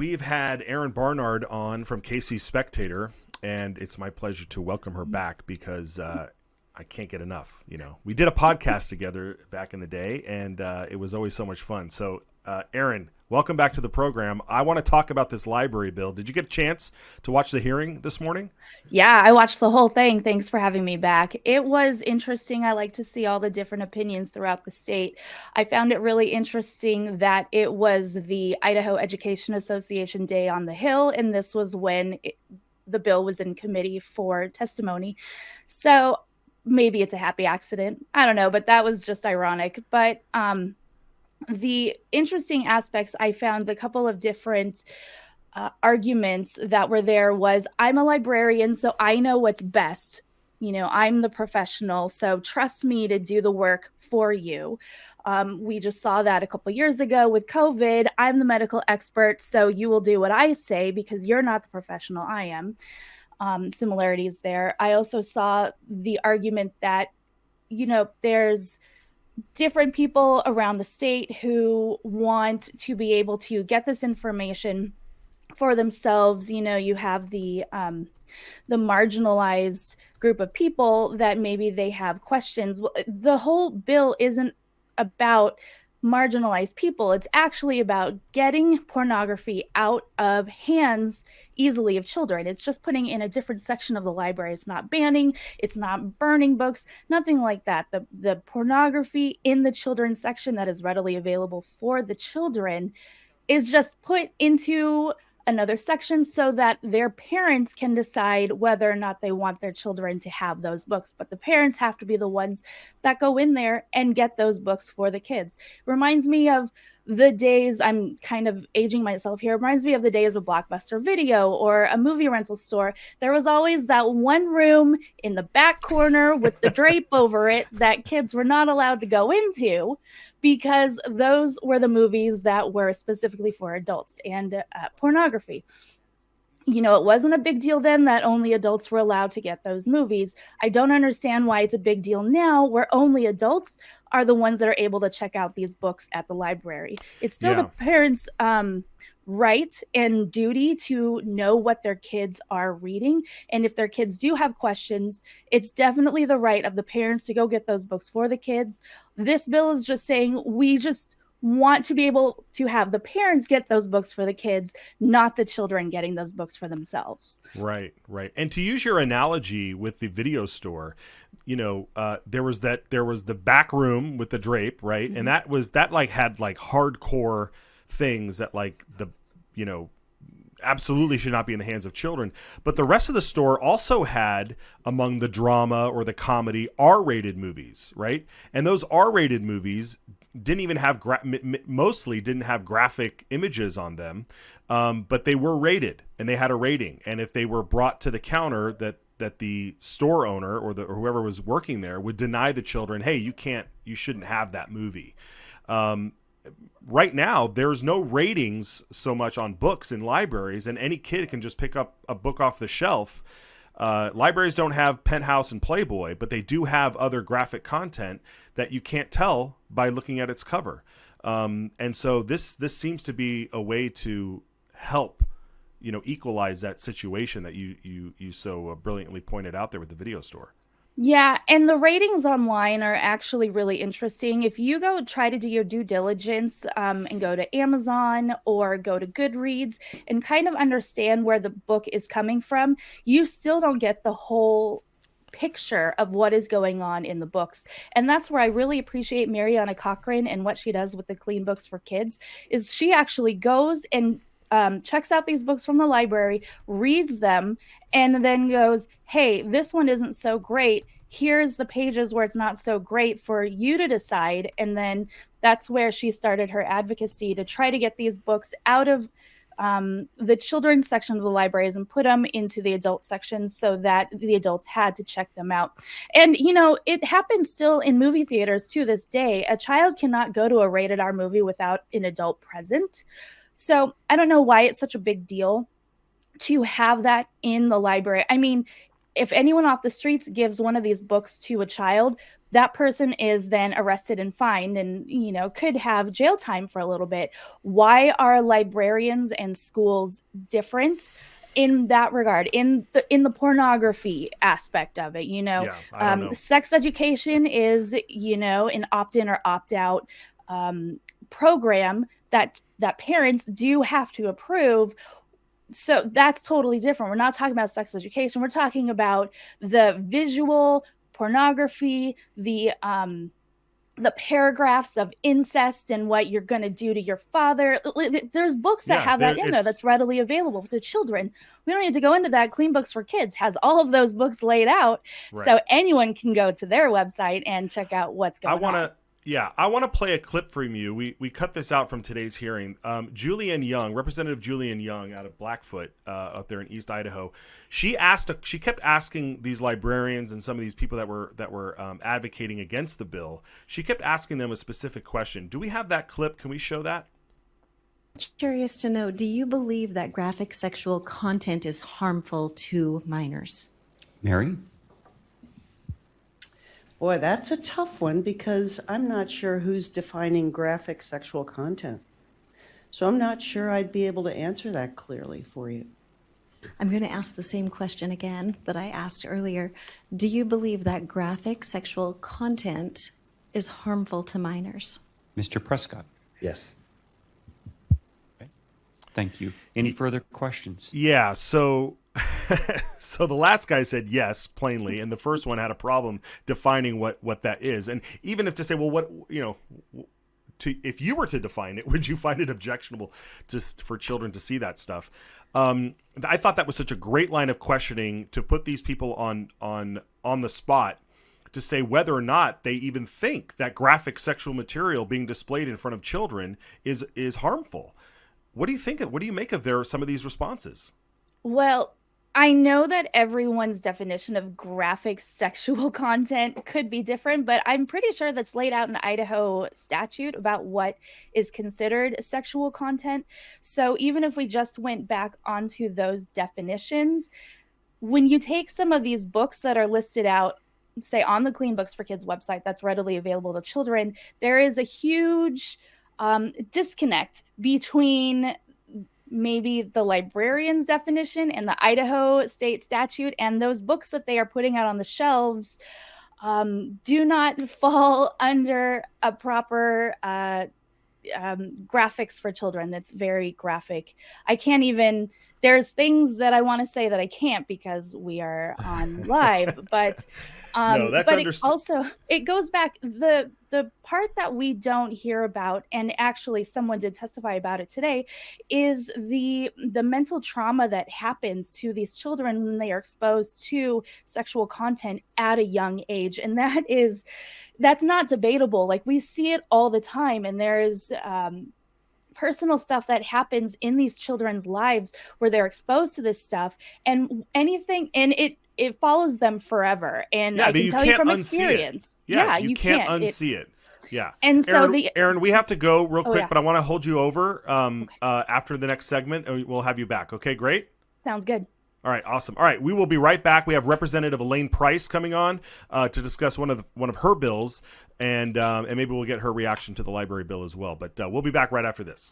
we've had Erin Barnard on from KC Spectator, and it's my pleasure to welcome her back because I can't get enough. We did a podcast together back in the day, and it was always so much fun. So, Erin, welcome back to the program. I want to talk about this library bill. Did you get a chance to watch the hearing this morning? Yeah, I watched the whole thing. Thanks for having me back. It was interesting. I like to see all the different opinions throughout the state. I found it really interesting that it was the Idaho Education Association Day on the Hill, and this was when the bill was in committee for testimony. So maybe it's a happy accident. I don't know, but that was just ironic. But the interesting aspects, I found a couple of different arguments that were there was, I'm a librarian, so I know what's best. I'm the professional, so trust me to do the work for you. We just saw that a couple years ago with COVID. I'm the medical expert, so you will do what I say because you're not the professional, I am. Similarities there. I also saw the argument that, there's different people around the state who want to be able to get this information for themselves. You have the marginalized group of people that maybe they have questions. The whole bill isn't about marginalized people. It's actually about getting pornography out of hands easily of children. It's just putting in a different section of the library. It's not banning, it's not burning books, nothing like that. The pornography in the children's section that is readily available for the children is just put into another section so that their parents can decide whether or not they want their children to have those books. But the parents have to be the ones that go in there and get those books for the kids. Reminds me of the days, I'm kind of aging myself here, reminds me of the days of Blockbuster Video or a movie rental store. There was always that one room in the back corner with the drape over it that kids were not allowed to go into, because those were the movies that were specifically for adults and pornography. It wasn't a big deal then that only adults were allowed to get those movies. I don't understand why it's a big deal now where only adults are the ones that are able to check out these books at the library. It's still the parents' right and duty to know what their kids are reading. And if their kids do have questions, it's definitely the right of the parents to go get those books for the kids. This bill is just saying we just want to be able to have the parents get those books for the kids, not the children getting those books for themselves. Right. And to use your analogy with the video store, there was the back room with the drape, right? Mm-hmm. And that had hardcore things that absolutely should not be in the hands of children. But the rest of the store also had, among the drama or the comedy, R-rated movies, right? And those R-rated movies didn't even have mostly didn't have graphic images on them, but they were rated and they had a rating. And if they were brought to the counter, that the store owner or whoever was working there would deny the children, hey, you shouldn't have that movie. Right now, there's no ratings so much on books in libraries, and any kid can just pick up a book off the shelf. Libraries don't have Penthouse and Playboy, but they do have other graphic content that you can't tell by looking at its cover. And so this seems to be a way to help, equalize that situation that you so brilliantly pointed out there with the video store. Yeah, and the ratings online are actually really interesting. If you go try to do your due diligence and go to Amazon or go to Goodreads and kind of understand where the book is coming from, you still don't get the whole picture of what is going on in the books. And that's where I really appreciate Mariana Cochran and what she does with the Clean Books for Kids, is she actually goes and checks out these books from the library, reads them, and then goes, hey, this one isn't so great. Here's the pages where it's not so great for you to decide. And then that's where she started her advocacy to try to get these books out of the children's section of the libraries and put them into the adult section so that the adults had to check them out. And, it happens still in movie theaters to this day. A child cannot go to a rated R movie without an adult present. So I don't know why it's such a big deal to have that in the library. I mean, if anyone off the streets gives one of these books to a child, that person is then arrested and fined and, you know, could have jail time for a little bit. Why are librarians and schools different in that regard, in the pornography aspect of it? You know, Yeah, I don't know. sex education is, you know, an opt-in or opt-out program that parents do have to approve. So that's totally different. We're not talking about sex education. We're talking about the visual pornography, the paragraphs of incest and what you're going to do to your father. There's books that have that in there that's readily available to children. We don't need to go into that. Clean Books for Kids has all of those books laid out. Right. So anyone can go to their website and check out what's going on. I want to play a clip from you. We cut this out from today's hearing. Julianne Young, Representative Julianne Young out of Blackfoot, out there in East Idaho, she kept asking these librarians and some of these people that were advocating against the bill. She kept asking them a specific question. Do we have that clip? Can we show that? Curious to know, do you believe that graphic sexual content is harmful to minors? Mary? Boy, that's a tough one because I'm not sure who's defining graphic sexual content. So I'm not sure I'd be able to answer that clearly for you. I'm going to ask the same question again that I asked earlier. Do you believe that graphic sexual content is harmful to minors? Mr. Prescott? Yes. Okay. Thank you. Any further questions? Yeah, so so the last guy said yes, plainly, and the first one had a problem defining what that is. And even if to say, well, what, you know, if you were to define it, would you find it objectionable just for children to see that stuff? I thought that was such a great line of questioning to put these people on the spot to say whether or not they even think that graphic sexual material being displayed in front of children is harmful. What do you think? What do you make of some of these responses? Well, I know that everyone's definition of graphic sexual content could be different, but I'm pretty sure that's laid out in Idaho statute about what is considered sexual content. So even if we just went back onto those definitions, when you take some of these books that are listed out, say on the Clean Books for Kids website that's readily available to children, there is a huge disconnect between maybe the librarian's definition and the Idaho state statute, and those books that they are putting out on the shelves do not fall under a proper graphics for children. That's very graphic. I can't even, there's things that I want to say that I can't because we are on live, but no, that's but understood. it goes back, the part that we don't hear about, and actually someone did testify about it today, is the mental trauma that happens to these children when they are exposed to sexual content at a young age. And that's not debatable. Like, we see it all the time, and there is personal stuff that happens in these children's lives where they're exposed to this stuff, and it follows them forever. And I can tell you from experience. Yeah, you can't unsee it. Yeah. And so Erin, we have to go real quick, but I want to hold you over after the next segment, and we'll have you back. Okay, great. Sounds good. All right, awesome. All right, we will be right back. We have Representative Elaine Price coming on to discuss one of her bills, and maybe we'll get her reaction to the library bill as well. But we'll be back right after this.